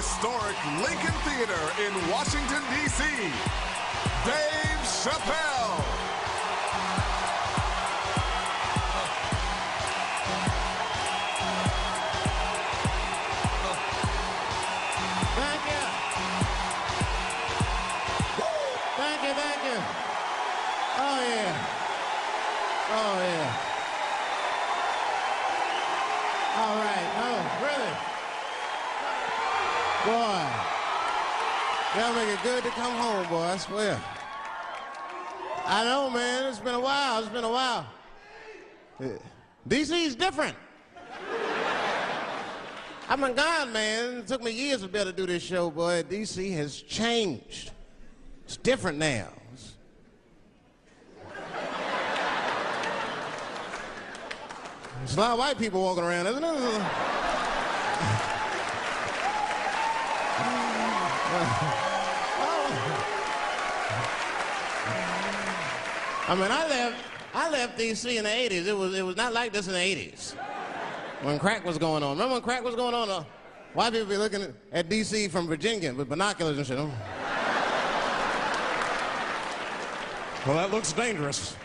historic Lincoln Theater in Washington, D.C., Dave Chappelle. Thank you. Thank you, thank you. Oh, yeah. Oh, yeah. All right. No, really. Boy. Y'all make it good to come home, boy, I swear. I know, man. It's been a while. It's been a while. DC's different. I've been gone, man. It took me years to be able to do this show, boy. DC has changed. It's different now. There's a lot of white people walking around, isn't it? I mean, I left D.C. in the 80s. It was not like this in the 80s when crack was going on. Remember when crack was going on? White people be looking at D.C. from Virginia with binoculars and shit. Well, that looks dangerous.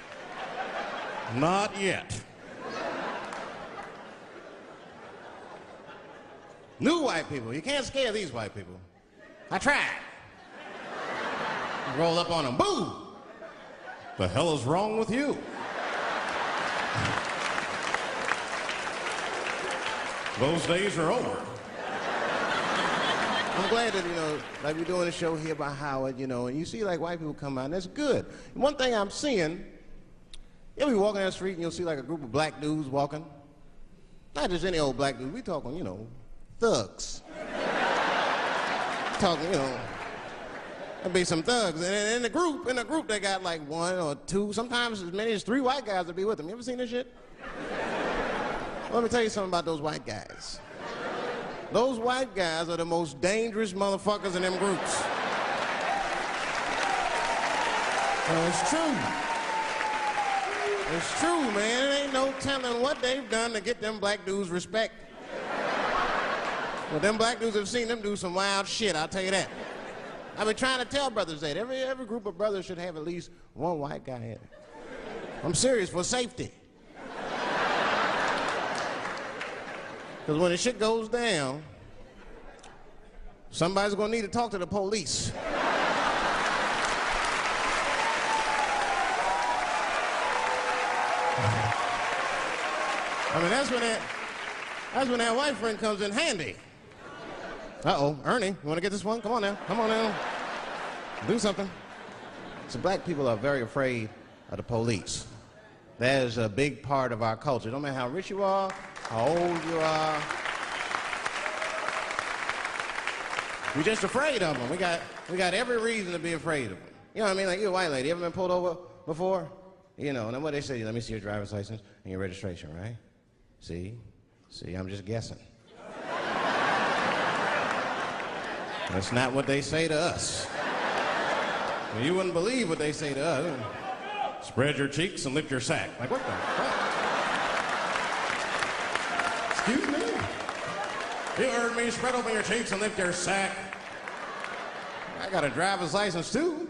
Not yet. New white people. You can't scare these white people. I tried. Roll up on them. Boo! The hell is wrong with you? Those days are over. I'm glad that, like we're doing a show here by Howard, and you see like white people come out, and that's good. And one thing I'm seeing, you'll be walking down the street and you'll see like a group of black dudes walking. Not just any old black dude. We talking, thugs. Talking, there'll be some thugs. And in the group, they got like one or two, sometimes as many as 3 white guys will be with them. You ever seen this shit? Let me tell you something about those white guys. Those white guys are the most dangerous motherfuckers in them groups. It's true. It's true, man. It ain't no telling what they've done to get them black dudes respect. Well, them black dudes have seen them do some wild shit, I'll tell you that. I've been trying to tell brothers that. Every group of brothers should have at least one white guy in it. I'm serious, for safety. Because when the shit goes down, somebody's gonna need to talk to the police. I mean, that's when that white friend comes in handy. Uh-oh, Ernie, you want to get this one? Come on now, do something. So black people are very afraid of the police. That is a big part of our culture. No matter how rich you are, how old you are. We're just afraid of them. We got every reason to be afraid of them. You know what I mean? Like, you're a white lady, ever been pulled over before? And then what they say, let me see your driver's license and your registration, right? See, I'm just guessing. That's not what they say to us. Well, you wouldn't believe what they say to us. Spread your cheeks and lift your sack. Like, what the fuck? Excuse me? You heard me. Spread open your cheeks and lift your sack. I got a driver's license, too.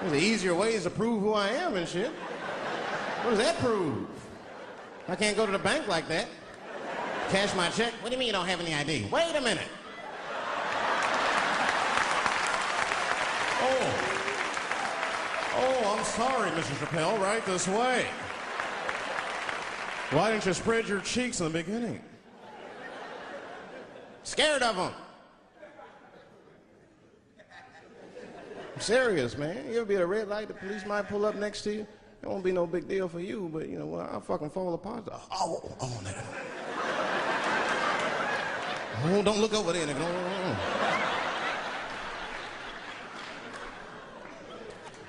There's easier ways to prove who I am and shit. What does that prove? I can't go to the bank like that. Cash my check. What do you mean you don't have any ID? Wait a minute. Oh, I'm sorry, Mr. Chappelle. Right this way. Why didn't you spread your cheeks in the beginning? Scared of them. I'm serious, man. You ever be at a red light, the police might pull up next to you? It won't be no big deal for you, but I'll fucking fall apart. Oh, nigga. Oh, don't look over there, nigga. No.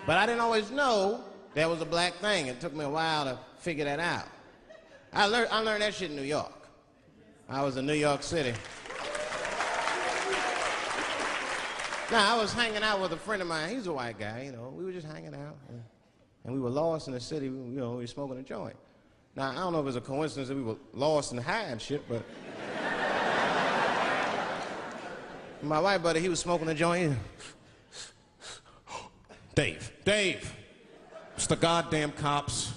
But I didn't always know that was a black thing. It took me a while to figure that out. I learned that shit in New York. I was in New York City. Now, I was hanging out with a friend of mine. He's a white guy, We were just hanging out. And we were lost in the city. We were smoking a joint. Now, I don't know if it's a coincidence that we were lost and high and shit, but... My white buddy, he was smoking a joint. Dave, it's the goddamn cops.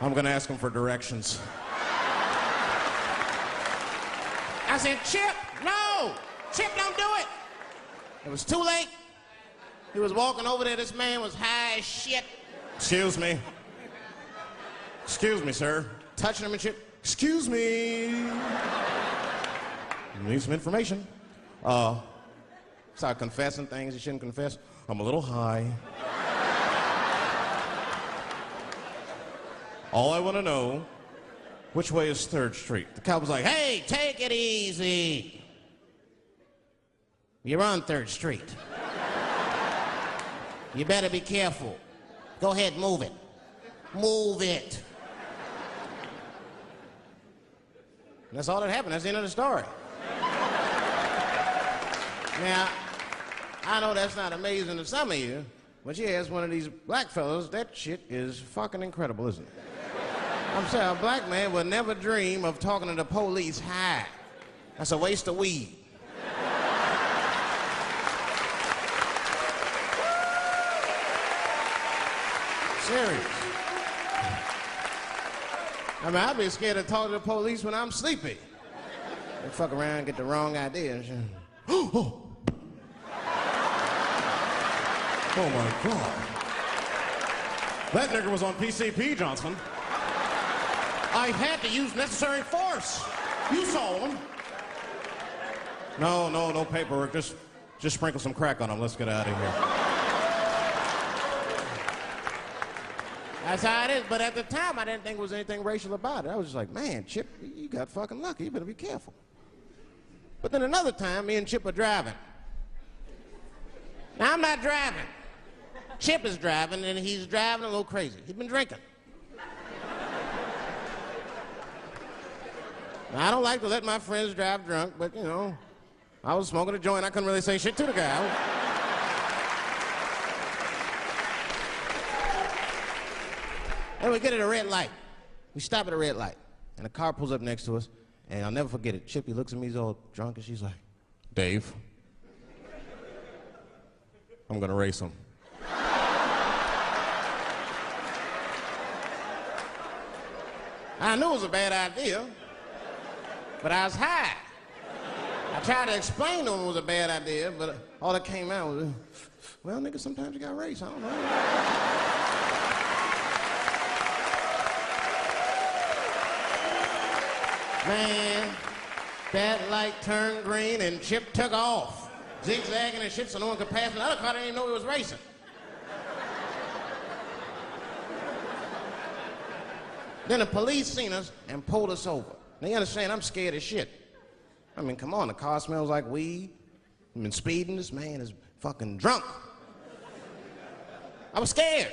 I'm gonna ask him for directions. I said, Chip, no! Chip, don't do it! It was too late. He was walking over there, this man was high as shit. Excuse me, sir. Touching him and Chip, excuse me. Need some information. Start confessing things you shouldn't confess. I'm a little high. All I want to know, which way is 3rd Street? The cop was like, hey, take it easy. You're on 3rd Street. You better be careful. Go ahead, move it. Move it. And that's all that happened. That's the end of the story. Now, I know that's not amazing to some of you, but you ask one of these black fellas, that shit is fucking incredible, isn't it? I'm saying a black man would never dream of talking to the police high. That's a waste of weed. Serious. I mean, I'd be scared to talk to the police when I'm sleepy. They fuck around and get the wrong idea and shit. Oh my God. That nigger was on PCP, Johnson. I had to use necessary force. You saw him. No paperwork. Just sprinkle some crack on him. Let's get out of here. That's how it is. But at the time, I didn't think there was anything racial about it. I was just like, man, Chip, you got fucking lucky. You better be careful. But then another time, me and Chip are driving. Now, I'm not driving. Chip is driving, and he's driving a little crazy. He's been drinking. Now, I don't like to let my friends drive drunk, but, you know, I was smoking a joint. I couldn't really say shit to the guy. And we get at a red light. We stop at a red light, and a car pulls up next to us, and I'll never forget it. Chippy looks at me, he's all drunk, and she's like, Dave, I'm gonna race him. I knew it was a bad idea, but I was high. I tried to explain to him it was a bad idea, but all that came out was, well, nigga, sometimes you gotta race, I don't know. Man, that light turned green and Chip took off, zigzagging and shit so no one could pass. The other car didn't even know he was racing. Then the police seen us and pulled us over. Now you understand, I'm scared as shit. I mean, come on, the car smells like weed. I've been speeding, this man is fucking drunk. I was scared.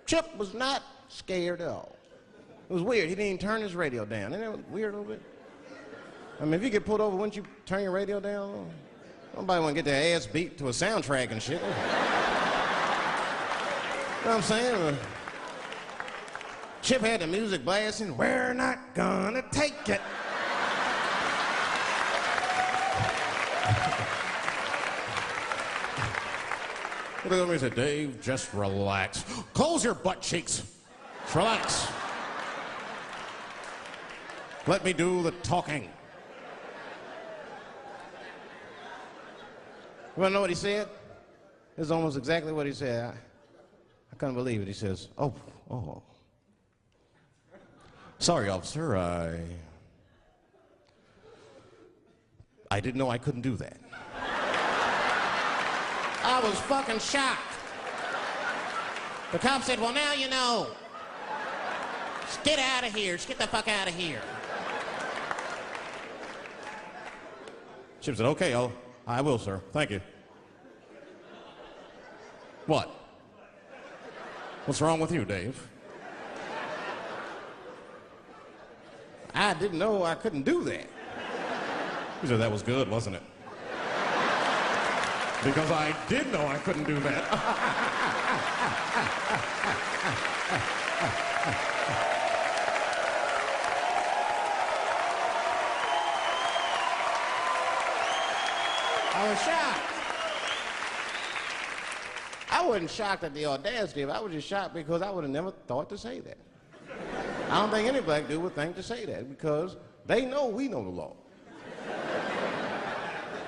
Chip was not scared at all. It was weird, he didn't even turn his radio down. Isn't that weird a little bit? I mean, if you get pulled over, wouldn't you turn your radio down? Nobody want to get their ass beat to a soundtrack and shit. You know what I'm saying? Chip had the music blasting, we're not gonna take it. Look at me and said, Dave, just relax. Close your butt cheeks. Just relax. Let me do the talking. You wanna know what he said? This is almost exactly what he said. I couldn't believe it. He says, oh. Sorry, officer, I didn't know I couldn't do that. I was fucking shocked. The cop said, well, now you know. Just get out of here. Just get the fuck out of here. Chip said, okay, I will, sir. Thank you. What? What's wrong with you, Dave? I didn't know I couldn't do that. He said, that was good, wasn't it? Because I did know I couldn't do that. I was shocked. I wasn't shocked at the audacity of it. I was just shocked because I would have never thought to say that. I don't think any black dude would think to say that because they know we know the law.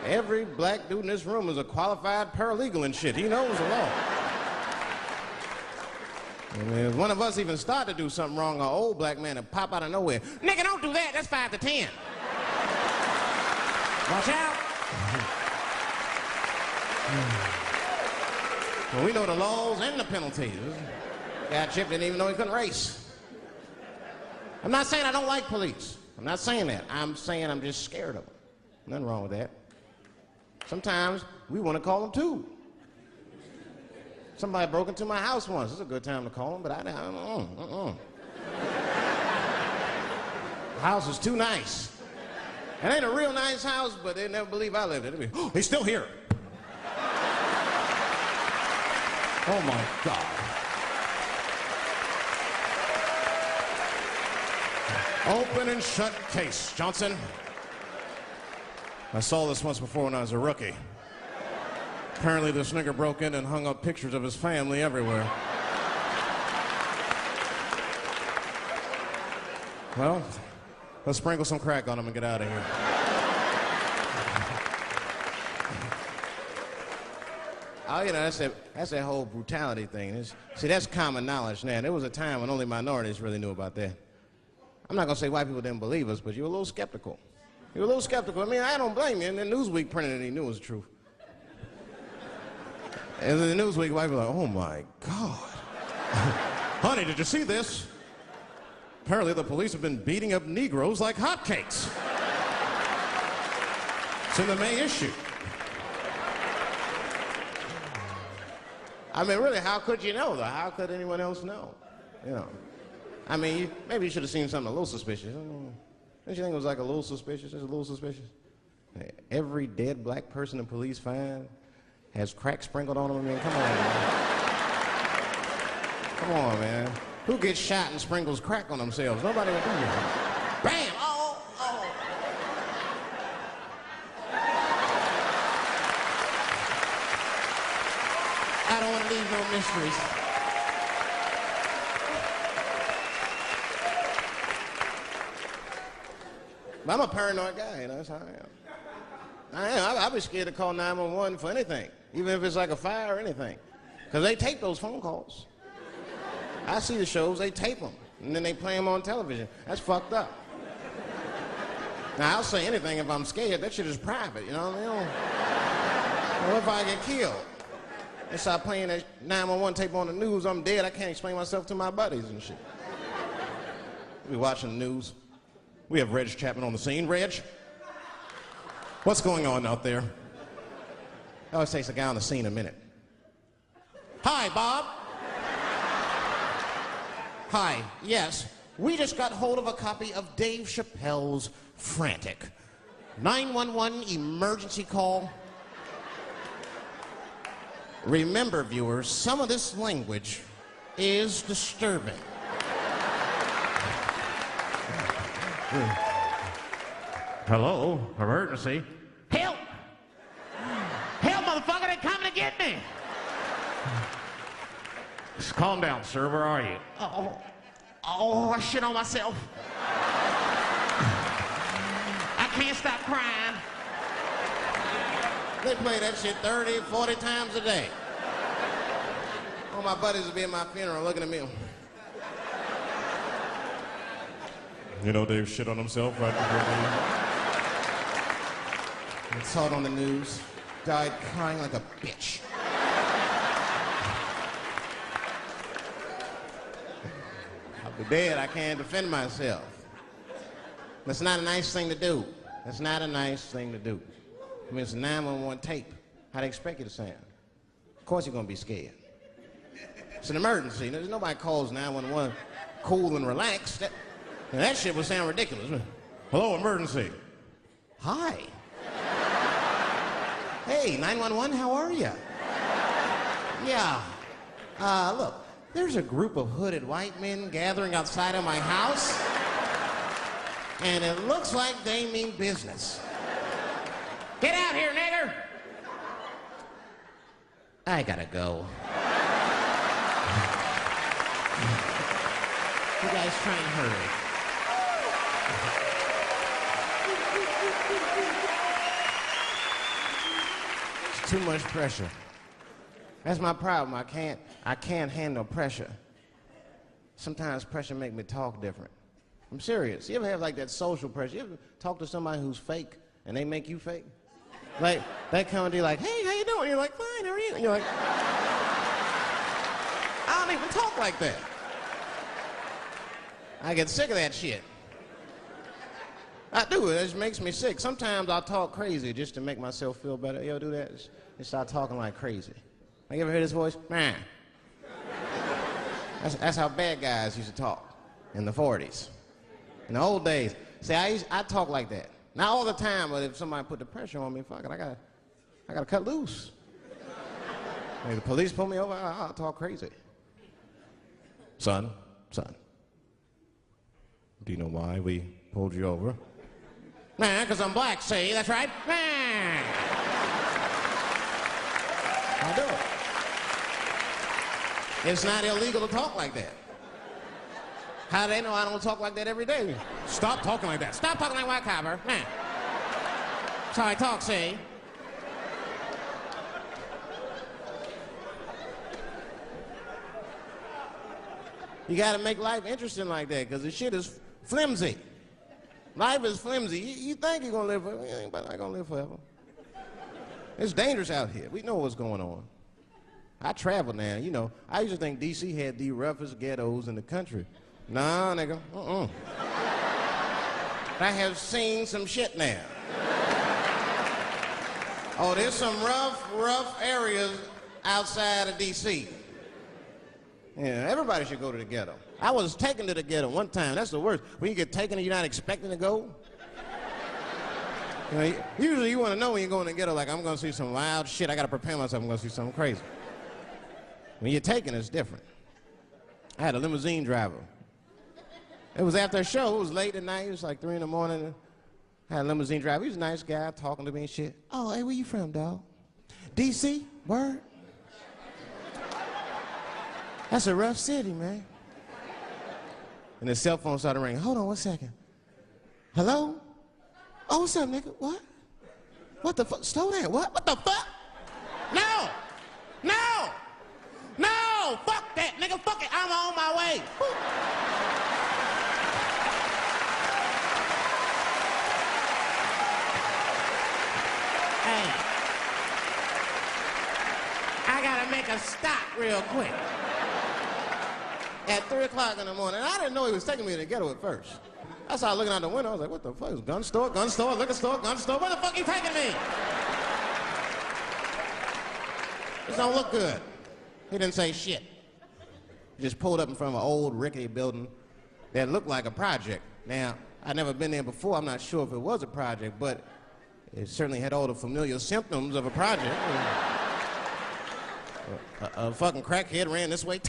Every black dude in this room is a qualified paralegal and shit. He knows the law. And if one of us even start to do something wrong, an old black man will pop out of nowhere. Nigga, don't do that. That's 5 to 10. Watch out. Well, we know the laws and the penalties. Guy Chip didn't even know he couldn't race. I'm not saying I don't like police. I'm not saying that. I'm saying I'm just scared of them. Nothing wrong with that. Sometimes we want to call them too. Somebody broke into my house once. It's a good time to call them, but I don't. The house is too nice. It ain't a real nice house, but they never believe I lived in it. Oh, he's still here. Oh my God. Open and shut case, Johnson. I saw this once before when I was a rookie. Apparently this nigger broke in and hung up pictures of his family everywhere. Well, let's sprinkle some crack on him and get out of here. Oh, you know, that's that whole brutality thing. See, that's common knowledge now. There was a time when only minorities really knew about that. I'm not going to say white people didn't believe us, but you were a little skeptical. You were a little skeptical. I mean, I don't blame you. And then Newsweek printed it and he knew it was the truth. And then the Newsweek white people were like, oh my God. Honey, did you see this? Apparently the police have been beating up Negroes like hotcakes. It's in the May issue. I mean, really, how could you know, though? How could anyone else know? You know. I mean, maybe you should have seen something a little suspicious. Don't you think it was like a little suspicious? Just a little suspicious? Every dead black person the police find has crack sprinkled on them. I mean, come on, man. Come on, man. Who gets shot and sprinkles crack on themselves? Nobody would do that. Bam! Oh, oh. I don't want to leave no mysteries. But I'm a paranoid guy, you know, that's how I am. I'll be scared to call 911 for anything, even if it's like a fire or anything. Because they tape those phone calls. I see the shows, they tape them, and then they play them on television. That's fucked up. Now, I'll say anything if I'm scared. That shit is private, you know what I mean? What if I get killed? They start playing that 911 tape on the news, I'm dead, I can't explain myself to my buddies and shit. We watching the news. We have Reg Chapman on the scene. Reg, what's going on out there? It always takes a guy on the scene a minute. Hi, Bob. Hi, yes. We just got hold of a copy of Dave Chappelle's Frantic. 911 emergency call. Remember, viewers, some of this language is disturbing. Hello, emergency. Help! Help, motherfucker, they're coming to get me! Just calm down, sir. Where are you? Oh, I shit on myself. I can't stop crying. They play that shit 30, 40 times a day. All my buddies will be at my funeral looking at me. You know Dave shit on himself right before I saw it on the news. Died crying like a bitch. I'll be dead. I can't defend myself. That's not a nice thing to do. That's not a nice thing to do. I mean, it's a 911 tape. How they expect you to sound? Of course you're gonna be scared. It's an emergency. There's nobody calls 911 cool and relaxed. That shit would sound ridiculous. Hello, emergency. Hi. Hey, 911, how are you? Yeah. Look, there's a group of hooded white men gathering outside of my house, and it looks like they mean business. Get out here, nigger! I gotta go. You guys try and hurry. It's too much pressure. That's my problem. I can't handle pressure. Sometimes pressure make me talk different. I'm serious. You ever have like that social pressure? You ever talk to somebody who's fake and they make you fake? Like, they come and be like, hey, how you doing? You're like, fine, how are you? And you're like, I don't even talk like that. I get sick of that shit. I do. It just makes me sick. Sometimes I'll talk crazy just to make myself feel better. You ever do that? Just start talking like crazy. Like, you ever hear this voice? Man. That's how bad guys used to talk in the 40s. In the old days. See, I talk like that. Not all the time, but if somebody put the pressure on me, fuck it, I gotta cut loose. Like the police pull me over, I'll talk crazy. Son, do you know why we pulled you over? Nah, because I'm black, see, that's right. Nah. I do it. It's not illegal to talk like that. How do they know I don't talk like that every day? Stop talking like that. Stop talking like white copper. Nah. That's how I talk, see? You gotta make life interesting like that, because the shit is flimsy. Life is flimsy. You think you're gonna live forever, you ain't not gonna live forever. It's dangerous out here. We know what's going on. I travel now, you know. I used to think D.C. had the roughest ghettos in the country. Nah, nigga, I have seen some shit now. Oh, there's some rough areas outside of D.C. Yeah, everybody should go to the ghetto. I was taken to the ghetto one time. That's the worst. When you get taken and you're not expecting to go. You know, usually you want to know when you're going to the ghetto, like, I'm going to see some wild shit. I got to prepare myself. I'm going to see something crazy. When you're taken, it's different. I had a limousine driver. It was after a show. It was late at night. It was like 3 in the morning. I had a limousine driver. He was a nice guy talking to me and shit. Oh, hey, where you from, dog? D.C.? Word? That's a rough city, man. And his cell phone started ringing. Hold on 1 second. Hello? Oh, what's up, nigga? What? What the fuck? Slow down. What? What the fuck? No! No! No! Fuck that, nigga. Fuck it. I'm on my way. Hey. I gotta make a stop real quick. At 3 o'clock in the morning. I didn't know he was taking me to the ghetto at first. I started looking out the window. I was like, what the fuck? Gun store, liquor store, gun store. Where the fuck are you taking me? This don't look good. He didn't say shit. He just pulled up in front of an old rickety building that looked like a project. Now, I'd never been there before. I'm not sure if it was a project, but it certainly had all the familiar symptoms of a project. A fucking crackhead ran this way.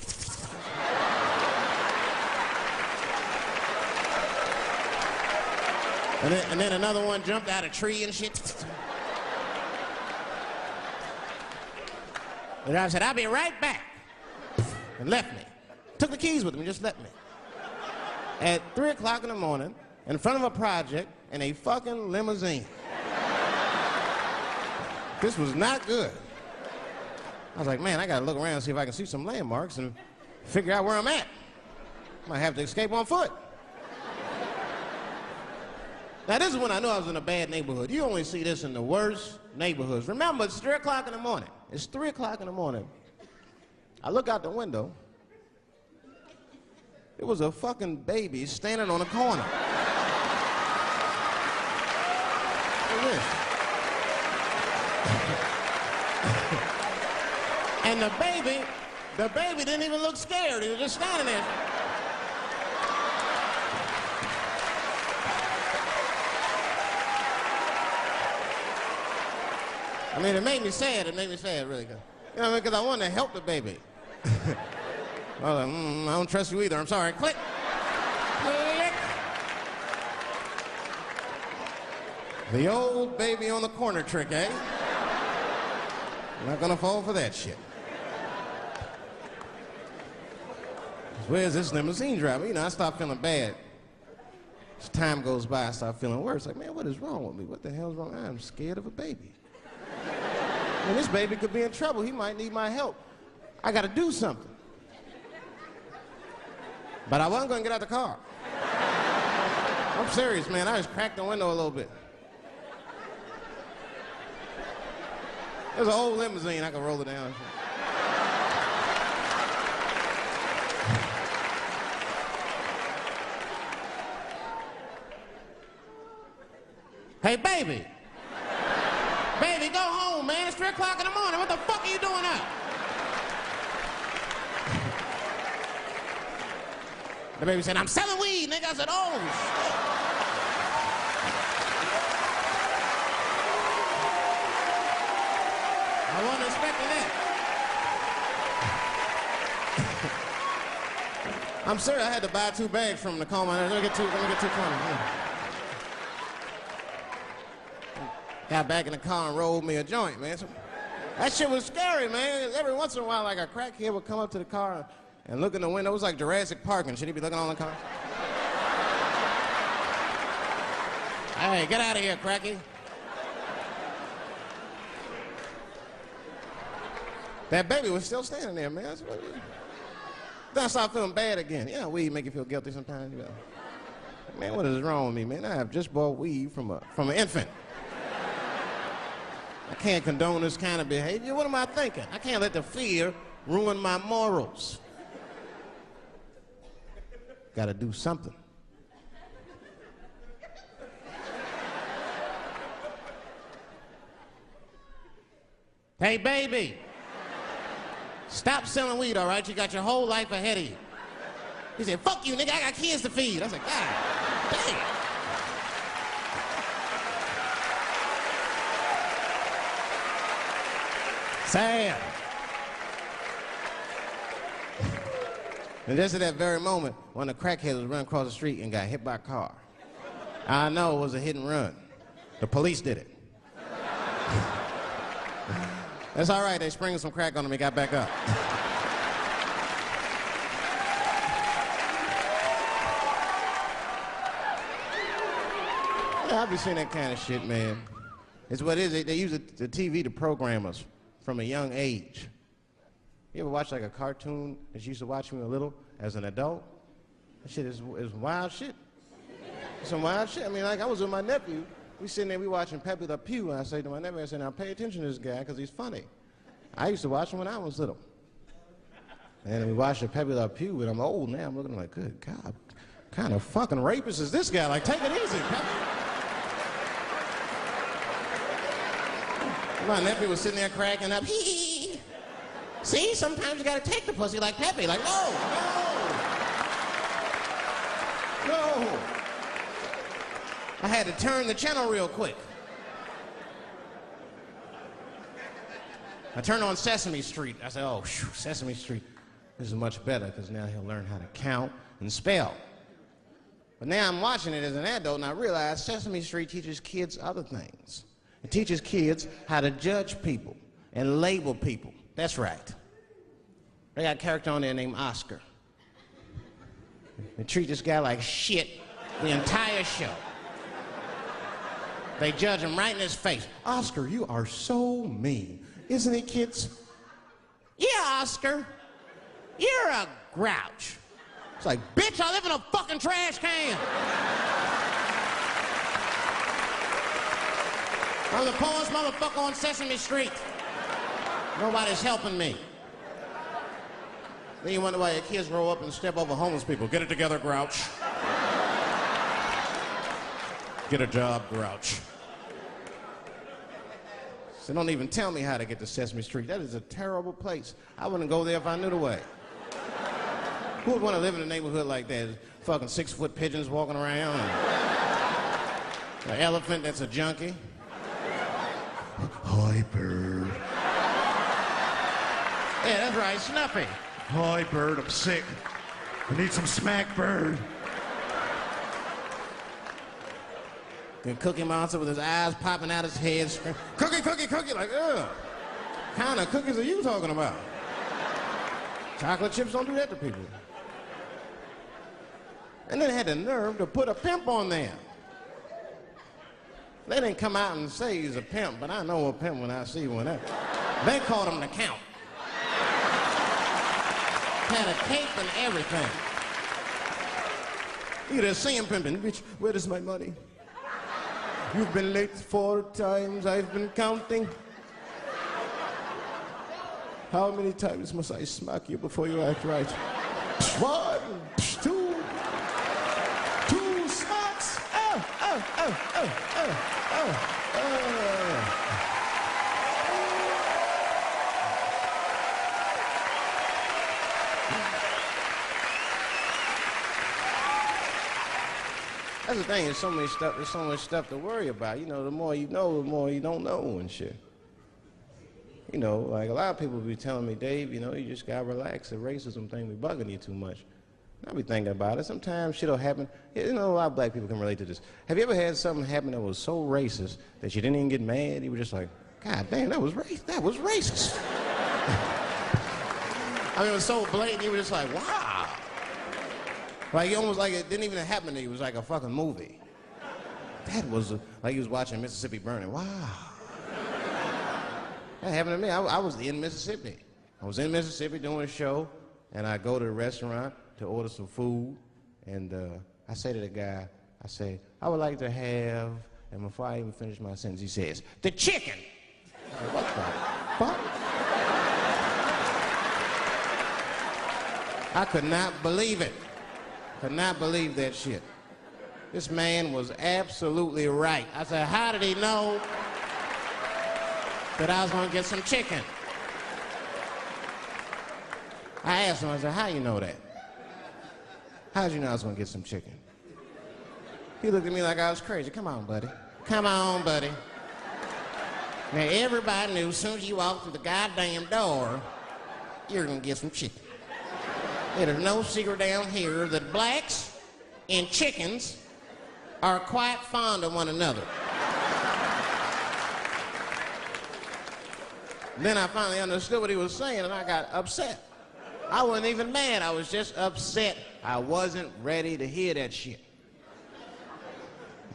And then another one jumped out of a tree and shit. The driver said, I'll be right back. And left me. Took the keys with him and just left me. At 3 o'clock in the morning, in front of a project, in a fucking limousine. This was not good. I was like, man, I gotta look around and see if I can see some landmarks and figure out where I'm at. I might have to escape on foot. Now, this is when I knew I was in a bad neighborhood. You only see this in the worst neighborhoods. Remember, it's 3 o'clock in the morning. It's 3 o'clock in the morning. I look out the window. It was a fucking baby standing on a corner. Look at this. And the baby didn't even look scared. He was just standing there. I mean, it made me sad. It made me sad, really good. You know what I mean? Because I wanted to help the baby. I was like, I don't trust you either. I'm sorry. Click. Click. The old baby on the corner trick, eh? Not gonna fall for that shit. Where's this limousine driver? You know, I start feeling bad. As time goes by, I start feeling worse. Like, man, what is wrong with me? What the hell's wrong? I'm scared of a baby. And this baby could be in trouble. He might need my help. I gotta do something. But I wasn't gonna get out the car. I'm serious, man. I just cracked the window a little bit. There's an old limousine. I could roll it down. Hey, baby. Baby, go home, man. It's 3 o'clock in the morning. What the fuck are you doing up? The baby said, I'm selling weed, nigga. I said, oh, shit. I wasn't expecting that. I'm serious. I had to buy 2 bags from him to calm my nerves. Let me get 2 20. Got back in the car and rolled me a joint, man. So, that shit was scary, man. Every once in a while, like a crackhead would come up to the car and look in the window. It was like Jurassic Park and shit. He'd be looking on the car. Hey, get out of here, cracky. That baby was still standing there, man. Then I started feeling bad again. Yeah, weed make you feel guilty sometimes. You know. Man, what is wrong with me, man? I have just bought weed from an infant. I can't condone this kind of behavior. What am I thinking? I can't let the fear ruin my morals. Gotta do something. Hey, baby. Stop selling weed, all right? You got your whole life ahead of you. He said, fuck you, nigga. I got kids to feed. I said, God damn. Sad. And just at that very moment, one of the crackheads was running across the street and got hit by a car. I know it was a hit and run. The police did it. That's all right. They sprinkled some crack on him and got back up. Yeah, I be seeing that kind of shit, man. It's what it is. They use the TV to program us from a young age. You ever watch like a cartoon that you used to watch when you were little as an adult? That shit is wild shit. Some wild shit. I mean, like I was with my nephew. We sitting there, we watching Pepe Le Pew, and I say to my nephew, I said, now pay attention to this guy because he's funny. I used to watch him when I was little. And we watched the Pepe Le Pew, and I'm old now. I'm looking like, good God, what kind of fucking rapist is this guy? Like, take it easy, Pepe. My nephew was sitting there cracking up. Hee. See, sometimes you gotta take the pussy like Pepe. Like, no. I had to turn the channel real quick. I turned on Sesame Street. I said, oh, Sesame Street. This is much better because now he'll learn how to count and spell. But now I'm watching it as an adult and I realize Sesame Street teaches kids other things. It teaches kids how to judge people and label people. That's right. They got a character on there named Oscar. They treat this guy like shit the entire show. They judge him right in his face. Oscar, you are so mean. Isn't it, kids? Yeah, Oscar. You're a grouch. It's like, bitch, I live in a fucking trash can. I'm the poorest motherfucker on Sesame Street. Nobody's helping me. Then you wonder why your kids grow up and step over homeless people. Get it together, grouch. Get a job, grouch. So don't even tell me how to get to Sesame Street. That is a terrible place. I wouldn't go there if I knew the way. Who would want to live in a neighborhood like that? Fucking 6-foot pigeons walking around. And an elephant that's a junkie. Hyper. Yeah, that's right, Snuffy. Hi, Bird, I'm sick. I need some smack, Bird. And Cookie Monster with his eyes popping out his head, screaming, cookie, cookie, cookie, like, ugh. What kind of cookies are you talking about? Chocolate chips don't do that to people. And then they had the nerve to put a pimp on there. They didn't come out and say he's a pimp, but I know a pimp when I see one. They called him the Count. Had a cape and everything. You just see him pimping, bitch, where is my money? You've been late 4 times, I've been counting. How many times must I smack you before you act right? 1, 2, 2 smacks. Oh, oh, oh, oh, oh, oh, oh. That's the thing, there's so much stuff to worry about. You know, the more you know, the more you don't know and shit. You know, like a lot of people be telling me, Dave, you know, you just gotta relax. The racism thing be bugging you too much. I be thinking about it. Sometimes shit'll happen. You know, a lot of black people can relate to this. Have you ever had something happen that was so racist that you didn't even get mad? You were just like, God damn, that was racist. I mean, it was so blatant, you were just like, wow. Like, almost like it didn't even happen to you. It was like a fucking movie. That was like you was watching Mississippi Burning. Wow. That happened to me. I was in Mississippi. I was in Mississippi doing a show, and I go to the restaurant to order some food, and I say to the guy, I say, I would like to have, and before I even finish my sentence, he says, the chicken. I said, what the fuck? I could not believe it. Could not believe that shit. This man was absolutely right. I said, how did he know that I was gonna get some chicken? I asked him, I said, how you know that? How'd you know I was gonna get some chicken? He looked at me like I was crazy. Come on, buddy. Come on, buddy. Now, everybody knew as soon as you walked through the goddamn door, you're gonna get some chicken. There's no secret down here that blacks and chickens are quite fond of one another. Then I finally understood what he was saying, and I got upset. I wasn't even mad. I was just upset. I wasn't ready to hear that shit.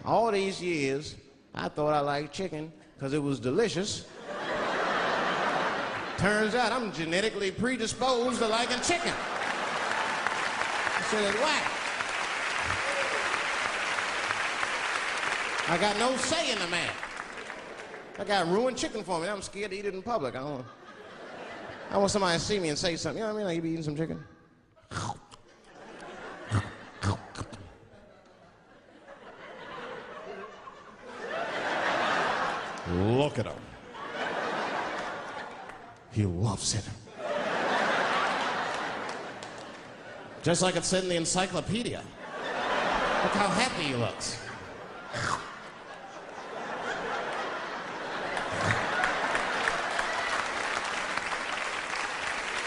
All these years, I thought I liked chicken because it was delicious. Turns out I'm genetically predisposed to liking chicken. I said, why? I got no say in the matter. That guy ruined chicken for me. I'm scared to eat it in public. I want somebody to see me and say something. You know what I mean? Like, you be eating some chicken? Look at him. He loves it. Just like it said in the encyclopedia. Look how happy he looks.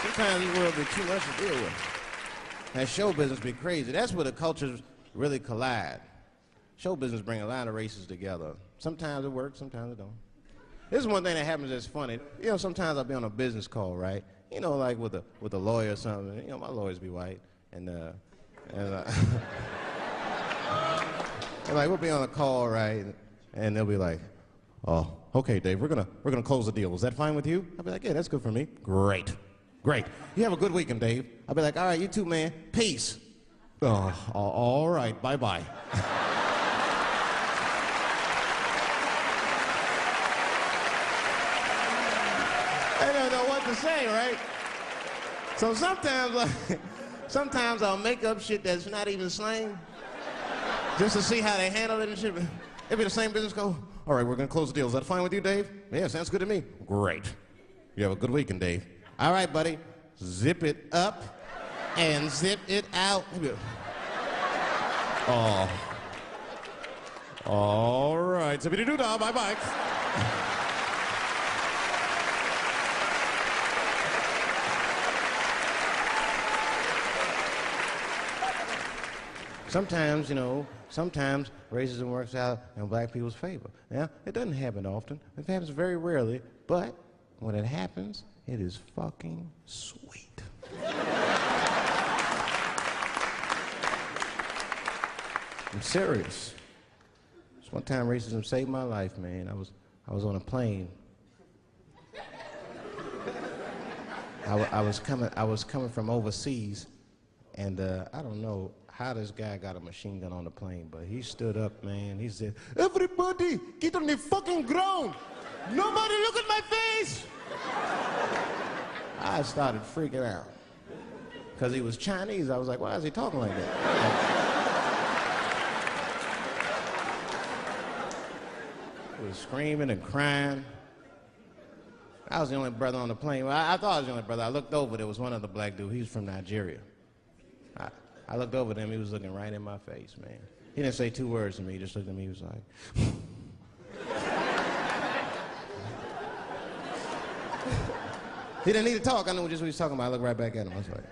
Sometimes this world be too much to deal with. That show business be crazy. That's where the cultures really collide. Show business bring a lot of races together. Sometimes it works, sometimes it don't. This is one thing that happens that's funny. You know, sometimes I'll be on a business call, right? You know, like with a lawyer or something. You know, my lawyers be white, and like we'll be on a call, right? And they'll be like, "Oh, okay, Dave, we're gonna close the deal. Is that fine with you?" I'll be like, "Yeah, that's good for me." Great. You have a good weekend, Dave. I'll be like, "All right, you too, man. Peace." Oh, all right, bye-bye. I don't know what to say, right? So sometimes I'll make up shit that's not even slang, just to see how they handle it and shit. It'll be the same business go, "All right, we're gonna close the deal. Is that fine with you, Dave?" "Yeah, sounds good to me." "Great. You have a good weekend, Dave." "All right, buddy. Zip it up and zip it out." Oh. All right. Zippity-doo-dah. Bye-bye. Sometimes, you know, sometimes racism works out in black people's favor. Now, it doesn't happen often. It happens very rarely, but when it happens, it is fucking sweet. I'm serious. This one time racism saved my life, man. I was on a plane. I was coming from overseas, and I don't know how this guy got a machine gun on the plane, but he stood up, man. He said, "Everybody, get on the fucking ground. Nobody look at my face." I started freaking out. Because he was Chinese, I was like, why is he talking like that? He was screaming and crying. I was the only brother on the plane. Well, I thought I was the only brother. I looked over, there was one other black dude. He was from Nigeria. I looked over at him, he was looking right in my face, man. He didn't say 2 words to me, he just looked at me, he was like... He didn't need to talk, I knew just what he was talking about. I looked right back at him, I was like...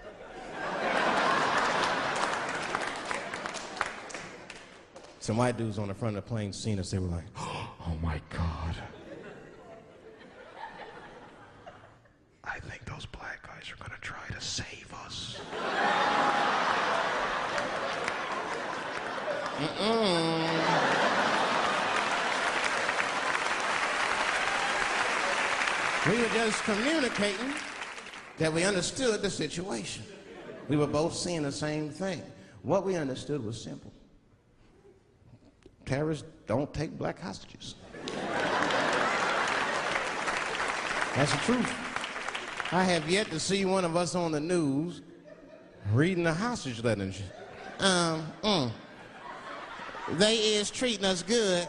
Some white dudes on the front of the plane seen us, they were like, "Oh my God. I think those black guys are gonna try to save us." We were just communicating that we understood the situation. We were both seeing the same thing. What we understood was simple. Terrorists don't take black hostages. That's the truth. I have yet to see one of us on the news reading the hostage letter and shit. They is treating us good.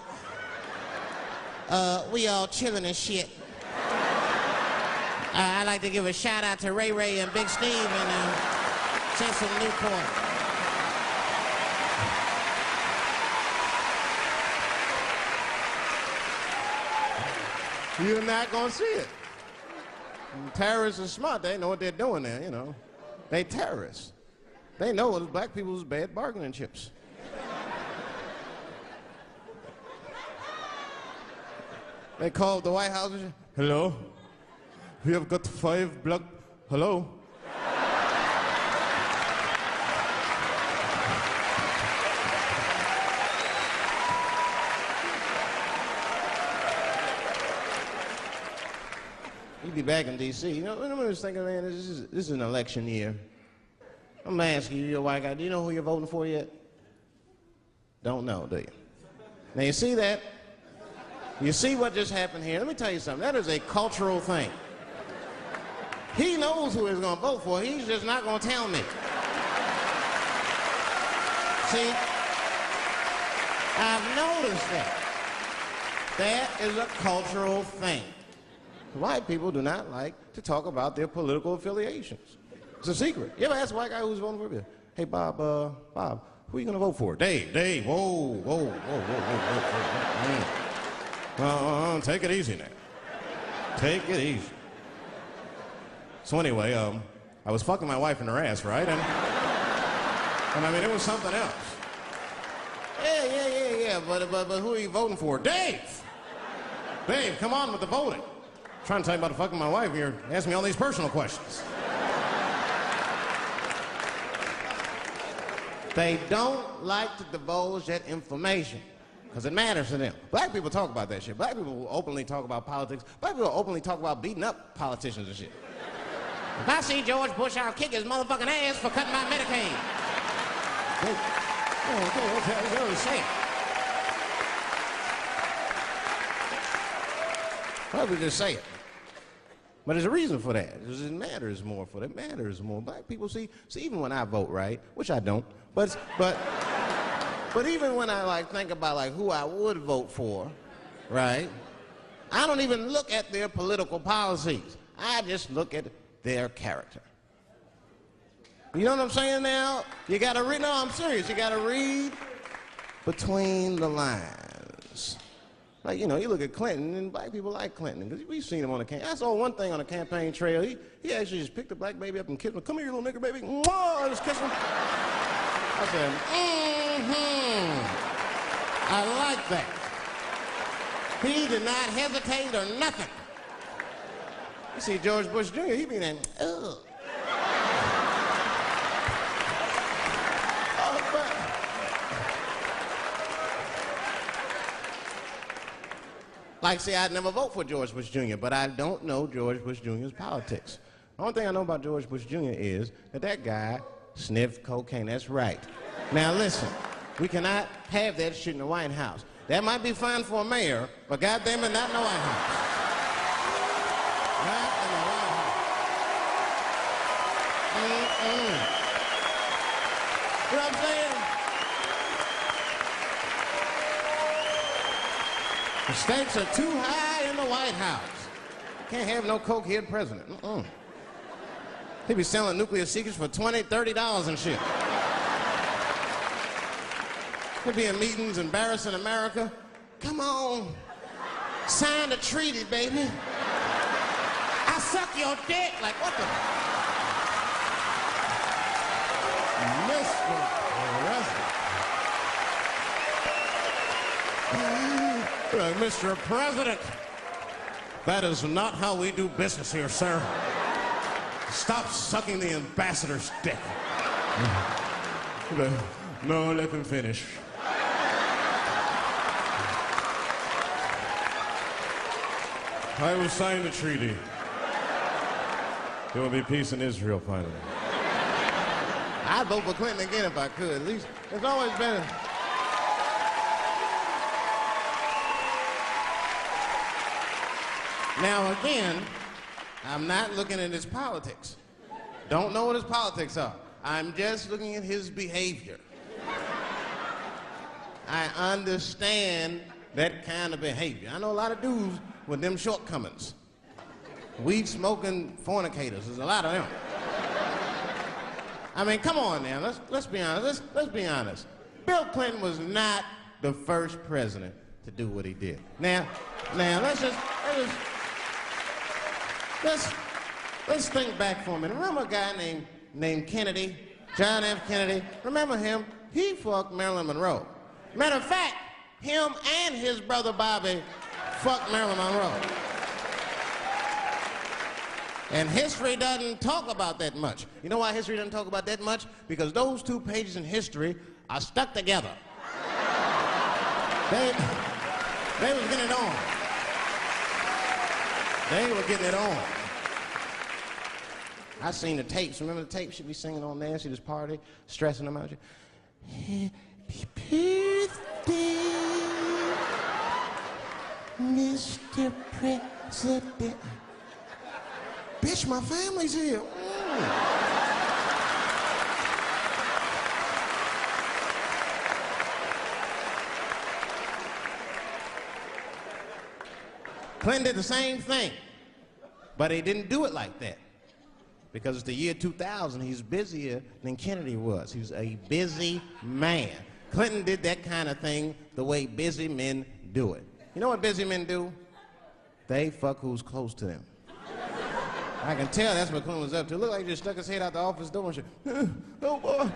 We all chilling and shit. I'd like to give a shout out to Ray Ray and Big Steve and Central Newport. You're not gonna see it. And terrorists are smart. They know what they're doing there, you know. They terrorists. They know it's black people's bad bargaining chips. They called the White House. "Hello? We have got 5 black... Hello?" You'd be back in D.C. You know, I'm just thinking, man, this is an election year. I'm gonna ask you, you're a white guy, do you know who you're voting for yet? Don't know, do you? Now, you see that? You see what just happened here? Let me tell you something. That is a cultural thing. He knows who he's gonna vote for. He's just not gonna tell me. See? I've noticed that. That is a cultural thing. White people do not like to talk about their political affiliations. It's a secret. You ever ask a white guy who's voting for you? "Hey, Bob, who are you going to vote for?" Dave, whoa. Take it easy now. Take it easy. So anyway, I was fucking my wife in her ass, right? And I mean, it was something else. Yeah, but who are you voting for? Dave, come on with the voting. I'm trying to tell you about fucking my wife, and you're asking me all these personal questions. They don't like to divulge that information because it matters to them. Black people talk about that shit. Black people will openly talk about politics. Black people will openly talk about beating up politicians and shit. If I see George Bush, I'll kick his motherfucking ass for cutting my Medicaid. Okay, say it. Why would just say it? But there's a reason for that. It matters more for them. It matters more. Black people see even when I vote, right, which I don't, but even when I think about who I would vote for, right, I don't even look at their political policies. I just look at their character. You know what I'm saying now? You gotta read, no, I'm serious. You gotta read between the lines. Like, you know, you look at Clinton, and black people like Clinton, because we've seen him on the campaign. I saw one thing on the campaign trail. He actually just picked a black baby up and kissed him. "Come here, little nigger baby." Mwah! I just kissed him. I said, I like that. He did not hesitate or nothing. You see George Bush Jr., he be there, ugh. Like, see, I'd never vote for George Bush Jr., but I don't know George Bush Jr.'s politics. The only thing I know about George Bush Jr. is that guy sniffed cocaine. That's right. Now, listen, we cannot have that shit in the White House. That might be fine for a mayor, but goddamn it, not in the White House. Not in the White House. You know what I'm saying? The stakes are too high in the White House. Can't have no cokehead president. He be selling nuclear secrets for $20, $30 and shit. He'll be in meetings embarrassing America. Come on, sign the treaty, baby. I suck your dick. Like, what the? Mr. President. Mr. President, that is not how we do business here, sir. Stop sucking the ambassador's dick. No, let him finish. I will sign the treaty. There will be peace in Israel finally. I'd vote for Clinton again if I could. At least it's always been. Now again, I'm not looking at his politics. Don't know what his politics are. I'm just looking at his behavior. I understand that kind of behavior. I know a lot of dudes with them shortcomings. Weed smoking fornicators, there's a lot of them. I mean, come on now, let's be honest. Let's be honest. Bill Clinton was not the first president to do what he did. Now, let's think back for a minute. Remember a guy named Kennedy, John F. Kennedy? Remember him? He fucked Marilyn Monroe. Matter of fact, him and his brother Bobby fucked Marilyn Monroe. And history doesn't talk about that much. You know why history doesn't talk about that much? Because those two pages in history are stuck together. They was getting it on. They were getting it on. I seen the tapes. Remember the tapes? She'd be singing on there. She just party, stressing them out. Happy birthday, Mr. President. Bitch, my family's here. Clinton did the same thing, but he didn't do it like that. Because it's the year 2000, he's busier than Kennedy was. He was a busy man. Clinton did that kind of thing the way busy men do it. You know what busy men do? They fuck who's close to them. I can tell that's what Clinton was up to. Look like he just stuck his head out the office door and shit. Oh, boy.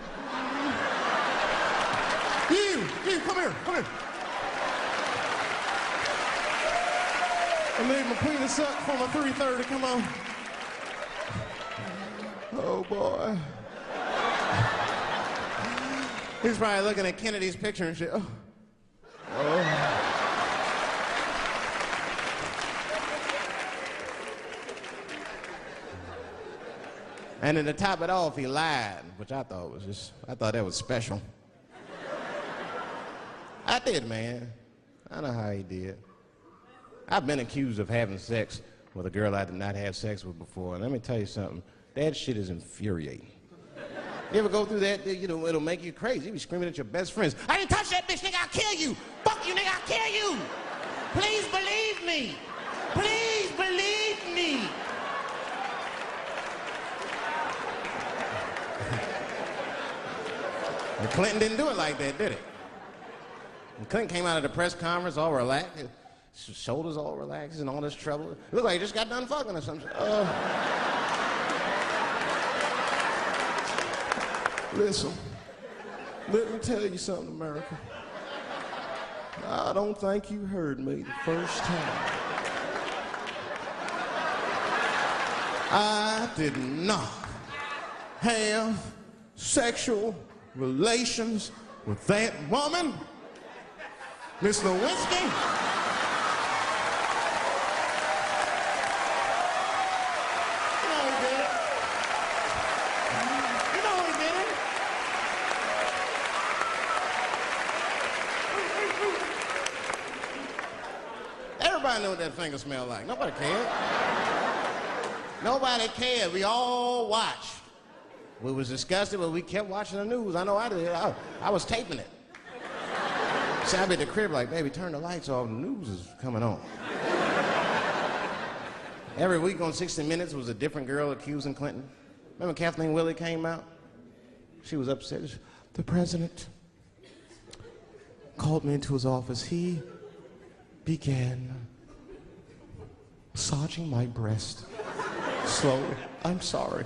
You, come here. I made my penis suck for my 330, come on. Oh, boy. He's probably looking at Kennedy's picture and shit. Oh. And then to top it off, he lied, which I thought that was special. I did, man. I know how he did. I've been accused of having sex with a girl I did not have sex with before, and let me tell you something. That shit is infuriating. You ever go through that? You know, it'll make you crazy. You be screaming at your best friends. I didn't touch that bitch, nigga, I'll kill you. Fuck you, nigga, I'll kill you. Please believe me. Please believe me. And Clinton didn't do it like that, did he? And Clinton came out of the press conference all relaxed, his shoulders all relaxed and all this trouble. It looked like he just got done fucking or something. Listen, Let me tell you something, America. I don't think you heard me the first time. I did not have sexual relations with that woman, Miss Lewinsky. You know he did it. You know he did it. Everybody knew what that finger smelled like. Nobody cared. Nobody cared. We all watched. We was disgusted, but we kept watching the news. I know I did. I was taping it. So I'd be at the crib like, baby, turn the lights off. The news is coming on. Every week on 60 Minutes was a different girl accusing Clinton. Remember Kathleen Willey came out? She was upset. The president called me into his office. He began massaging my breast slowly. I'm sorry.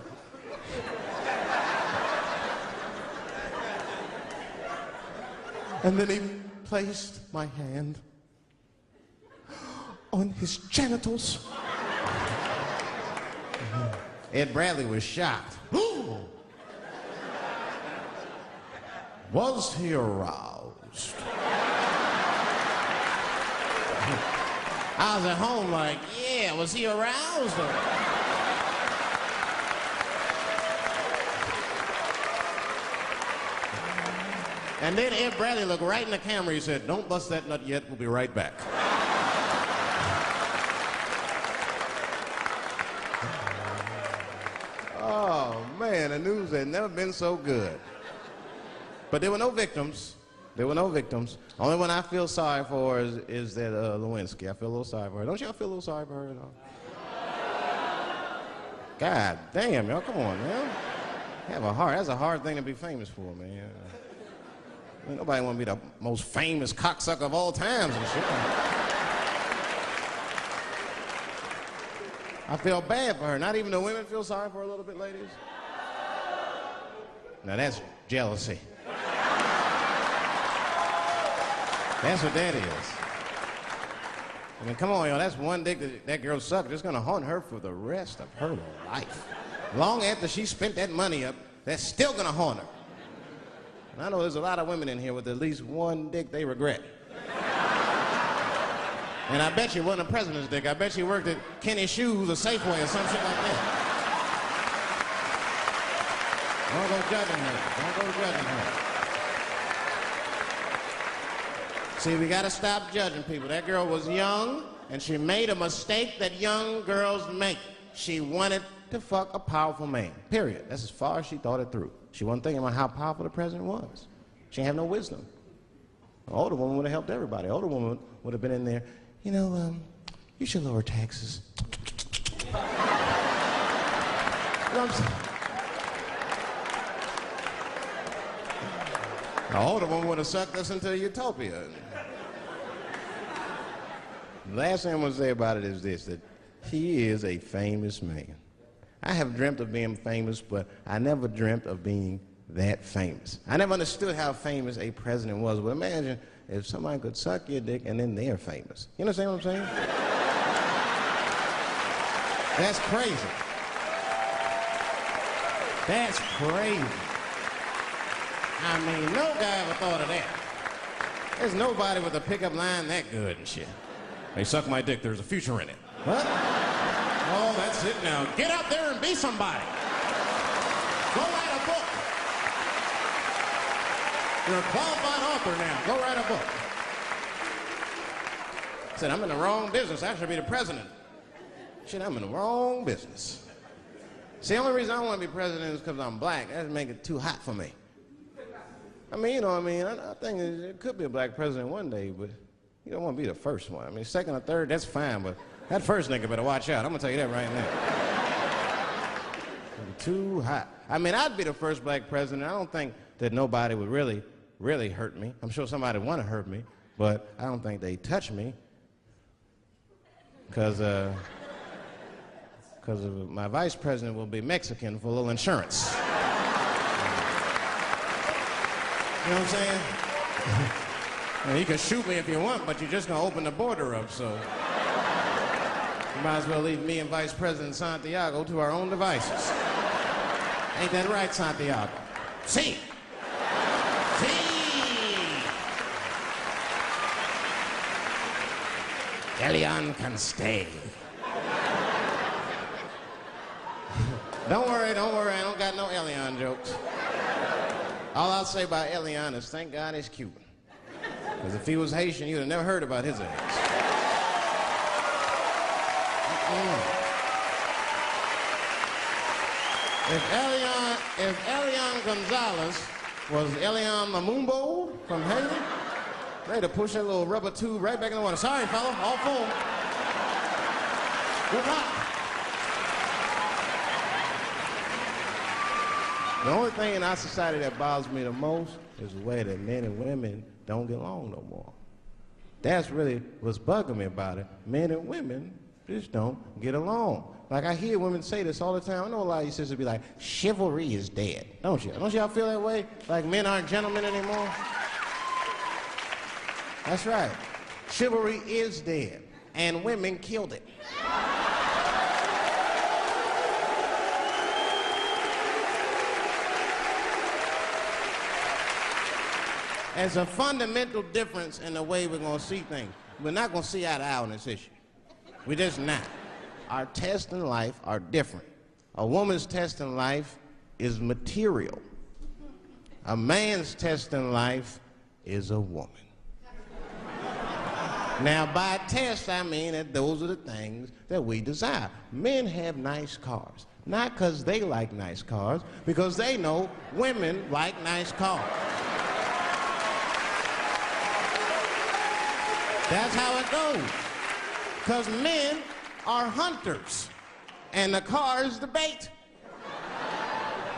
And then he placed my hand on his genitals. Ed Bradley was shocked. Was he aroused? I was at home like, yeah, was he aroused? And then Ed Bradley looked right in the camera. He said, don't bust that nut yet. We'll be right back. Oh, man, the news had never been so good. But there were no victims. There were no victims. Only one I feel sorry for is that Lewinsky. I feel a little sorry for her. Don't y'all feel a little sorry for her at all? God damn, y'all, come on, man. Have a heart. That's a hard thing to be famous for, man. Ain't nobody want to be the most famous cocksucker of all times and shit. I feel bad for her. Not even the women feel sorry for her a little bit, ladies? Now that's jealousy. That's what that is. I mean, come on, y'all. That's one dick that girl sucked. It's gonna haunt her for the rest of her life. Long after she spent that money up, that's still gonna haunt her. And I know there's a lot of women in here with at least one dick they regret. And I bet you it wasn't a president's dick. I bet she worked at Kenny Shoes or Safeway or some shit like that. Don't go judging her. Don't go judging her. See, we gotta stop judging people. That girl was young, and she made a mistake that young girls make. She wanted to fuck a powerful man, period. That's as far as she thought it through. She wasn't thinking about how powerful the president was. She didn't have no wisdom. An older woman would have helped everybody. An older woman would have been in there, you know, you should lower taxes. You know what I'm saying? An older woman would have sucked us into utopia. The last thing I'm going to say about it is this, that he is a famous man. I have dreamt of being famous, but I never dreamt of being that famous. I never understood how famous a president was. But imagine if somebody could suck your dick and then they're famous. You understand what I'm saying? That's crazy. That's crazy. I mean, no guy ever thought of that. There's nobody with a pickup line that good and shit. They suck my dick. There's a future in it. What? Oh, that's it now. Get out there and be somebody. Go write a book. You're a qualified author now. Go write a book. I said, I'm in the wrong business. I should be the president. Shit, I'm in the wrong business. See, the only reason I want to be president is because I'm black. That make it too hot for me. I mean, you know what I mean? I think it could be a black president one day, but you don't want to be the first one. I mean, second or third, that's fine, but that first nigga better watch out. I'm going to tell you that right now. Too hot. I mean, I'd be the first black president. I don't think that nobody would really hurt me. I'm sure somebody would want to hurt me, but I don't think they'd touch me because my vice president will be Mexican for a little insurance. You know what I'm saying? Well, you can shoot me if you want, but you're just gonna open the border up, so. You might as well leave me and Vice President Santiago to our own devices. Ain't that right, Santiago? See. Elian can stay. Don't worry, I don't got no Elian jokes. All I'll say about Elian is thank God he's Cuban. Because if he was Haitian, you'd have never heard about his eggs. If Elian Gonzalez was Elian Mamumbo from Haiti, they'd have pushed that little rubber tube right back in the water. Sorry, fella, all full. Good luck. The only thing in our society that bothers me the most is the way that men and women don't get along no more. That's really what's bugging me about it. Men and women just don't get along. Like I hear women say this all the time. I know a lot of you sisters be like, chivalry is dead. Don't you? Don't y'all feel that way? Like men aren't gentlemen anymore? That's right. Chivalry is dead. And women killed it. There's a fundamental difference in the way we're going to see things. We're not going to see eye to eye on this issue. We're just not. Our tests in life are different. A woman's test in life is material. A man's test in life is a woman. Now, by test, I mean that those are the things that we desire. Men have nice cars. Not because they like nice cars, because they know women like nice cars. That's how it goes. Because men are hunters, and the car is the bait.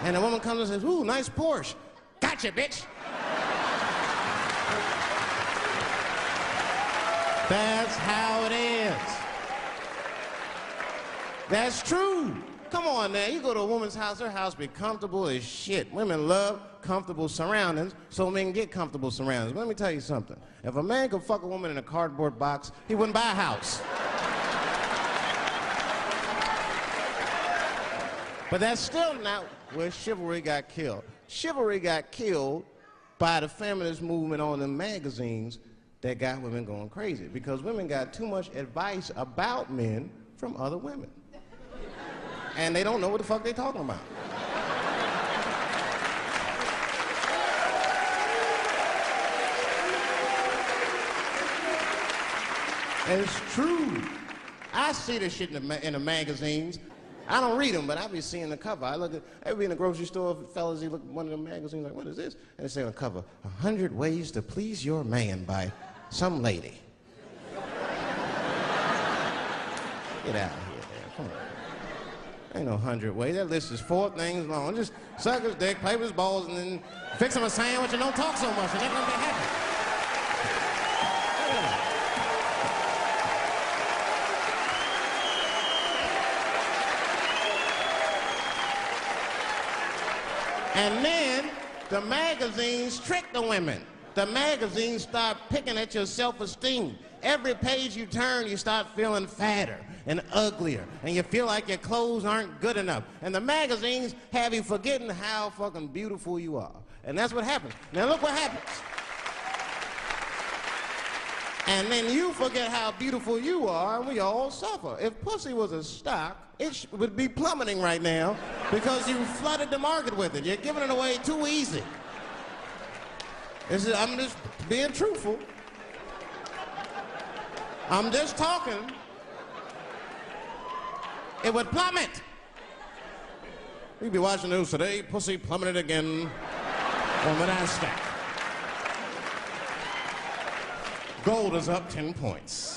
And a woman comes and says, ooh, nice Porsche. Gotcha, bitch. That's how it is. That's true. Come on now, you go to a woman's house, her house be comfortable as shit. Women love comfortable surroundings, so men get comfortable surroundings. But let me tell you something. If a man could fuck a woman in a cardboard box, he wouldn't buy a house. But that's still not where chivalry got killed. Chivalry got killed by the feminist movement on the magazines that got women going crazy, because women got too much advice about men from other women. And they don't know what the fuck they're talking about. And it's true. I see this shit in the magazines. I don't read them, but I be seeing the cover. I be in the grocery store, fellas, you look at one of the magazines, like, what is this? And they say on the cover, 100 Ways to Please Your Man by some lady. Get out of here, man. Come on. Ain't no 100 ways. That list is 4 things long. Just suck his dick, play with his balls, and then fix him a sandwich and don't talk so much, and they're gonna be happy. And then the magazines trick the women. The magazines start picking at your self-esteem. Every page you turn, you start feeling fatter and uglier, and you feel like your clothes aren't good enough. And the magazines have you forgetting how fucking beautiful you are. And that's what happens. Now look what happens. And then you forget how beautiful you are, and we all suffer. If pussy was a stock, it would be plummeting right now because you flooded the market with it. You're giving it away too easy. I'm just being truthful. I'm just talking. It would plummet. You'd be watching the news today, pussy plummeted again on the NASDAQ. Gold is up 10 points.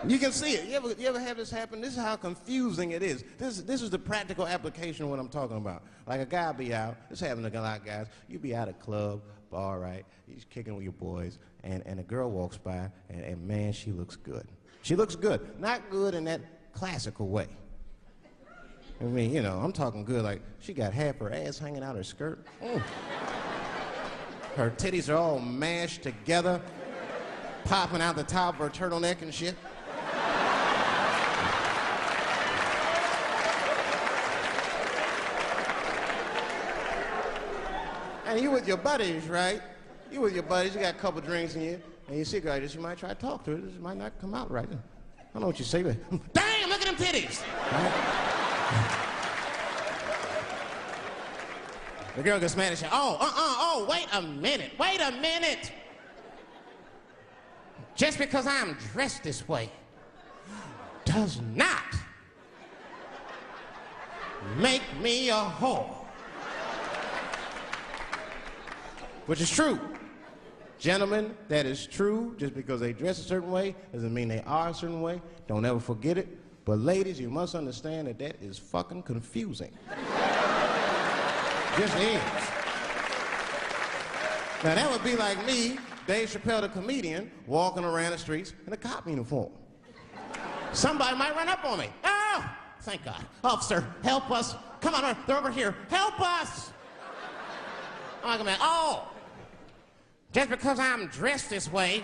You can see it. You ever have this happen? This is how confusing it is. This is the practical application of what I'm talking about. Like a guy be out, this happens to a lot of guys, you be at a club, bar, right? You're kicking with your boys, and a girl walks by, and man, she looks good. She looks good. Not good in that classical way. I mean, you know, I'm talking good, like she got half her ass hanging out her skirt. Her titties are all mashed together, popping out the top of her turtleneck and shit. And you with your buddies, right? You with your buddies, you got a couple drinks in you, and you see a girl like this, you might try to talk to her. This might not come out right. I don't know what you say, but damn, look at them titties! Right? The girl gets mad and says, oh, wait a minute. Just because I'm dressed this way does not make me a whore. Which is true. Gentlemen, that is true. Just because they dress a certain way doesn't mean they are a certain way. Don't ever forget it. But ladies, you must understand that that is fucking confusing. Just is. Now that would be like me, Dave Chappelle the comedian, walking around the streets in a cop uniform. Somebody might run up on me. Oh, thank God. Officer, help us. Come on, they're over here. Help us. I'm like, man, oh, just because I'm dressed this way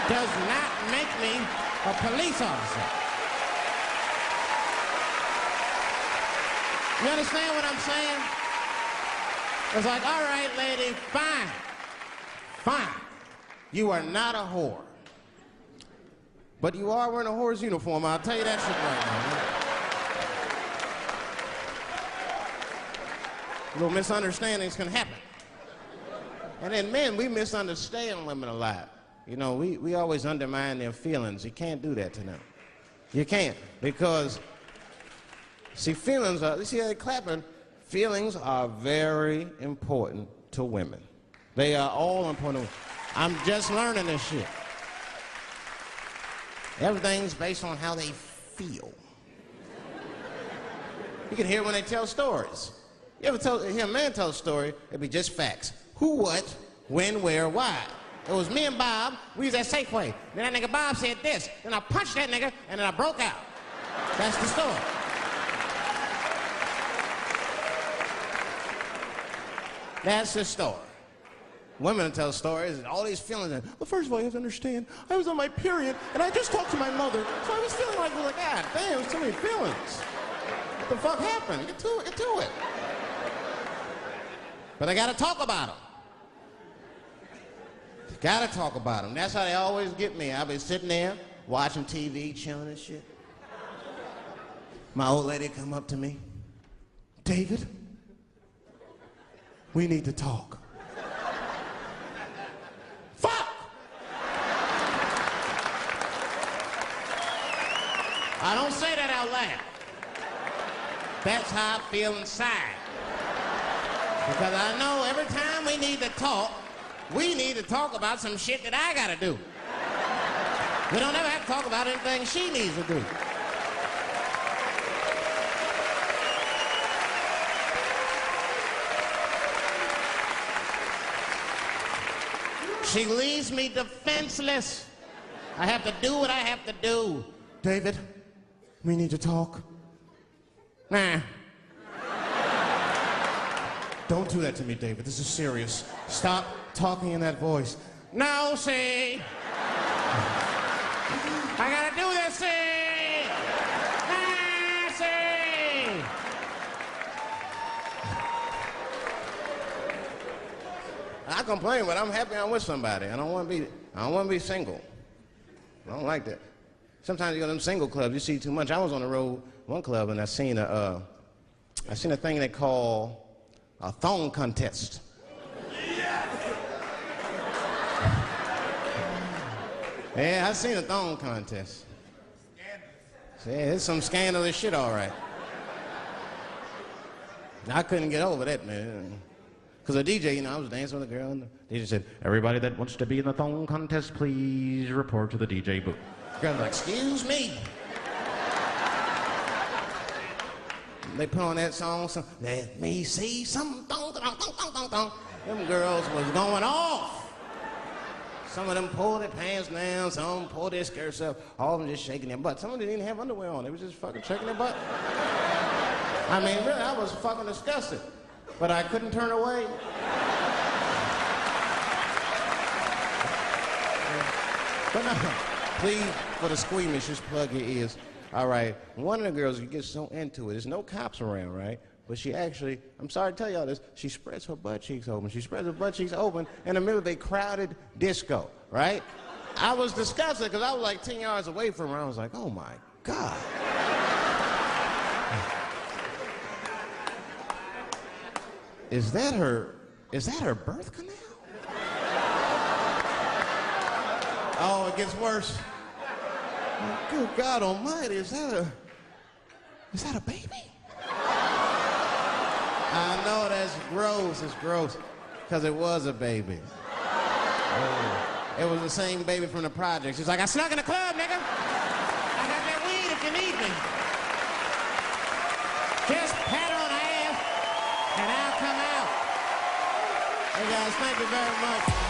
does not make me a police officer. You understand what I'm saying? It's like, all right, lady, fine. You are not a whore. But you are wearing a whore's uniform, I'll tell you that shit right now. Little misunderstandings can happen. And then men, we misunderstand women a lot. You know, we always undermine their feelings. You can't do that to them. You can't, because, see, feelings are, you see how they're clapping? Feelings are very important to women. They are all important. I'm just learning this shit. Everything's based on how they feel. You can hear when they tell stories. You ever hear a man tell a story, it'd be just facts. Who, what, when, where, why. It was me and Bob, we was at Safeway. Then that nigga Bob said this, then I punched that nigga, and then I broke out. That's the story. That's the story. Women tell stories, all these feelings. Well, first of all, you have to understand, I was on my period, and I just talked to my mother, so I was feeling like, God damn, there's too many feelings. What the fuck happened? Get to it. But I gotta talk about them. Gotta talk about them. That's how they always get me. I'll be sitting there, watching TV, chilling and shit. My old lady come up to me. David, we need to talk. Fuck! I don't say that out loud. That's how I feel inside. Because I know every time we need to talk about some shit that I gotta do. We don't ever have to talk about anything she needs to do. She leaves me defenseless. I have to do what I have to do. David, we need to talk. Nah. Don't do that to me, David. This is serious. Stop talking in that voice. No, see. I gotta do this, see. Ah, see. I complain, but I'm happy I'm with somebody. I don't want to be single. I don't like that. Sometimes you go to them single clubs, you see too much. I was on the road, one club, and I seen a thing they call a thong contest. Yeah, I seen a thong contest. Yeah, it's some scandalous shit, all right. I couldn't get over that, man. Because the DJ, you know, I was dancing with a girl, and the DJ said, everybody that wants to be in the thong contest, please report to the DJ booth. The girl was like, excuse me. They put on that song, so, let me see some thong, thong, thong, thong, thong, thong. Them girls was going off. Some of them pulled their pants down, some of them pulled their skirts up, all of them just shaking their butt. Some of them didn't even have underwear on. They was just fucking shaking their butt. I mean, really, I was fucking disgusted. But I couldn't turn away. But no, please, for the squeamish, just plug your ears. All right, one of the girls, you get so into it. There's no cops around, right? But she actually, I'm sorry to tell y'all this, she spreads her butt cheeks open. She spreads her butt cheeks open in the middle of a crowded disco, right? I was disgusted because I was like 10 yards away from her. I was like, oh my God. Is that her birth canal? Oh, it gets worse. Oh, good God Almighty, is that a baby? I know that's gross. It's gross, because it was a baby. Oh, it was the same baby from the project. She's like, I snuck in the club, nigga. I got that weed if you need me. Just pat her on the ass, and I'll come out. Hey guys, thank you very much.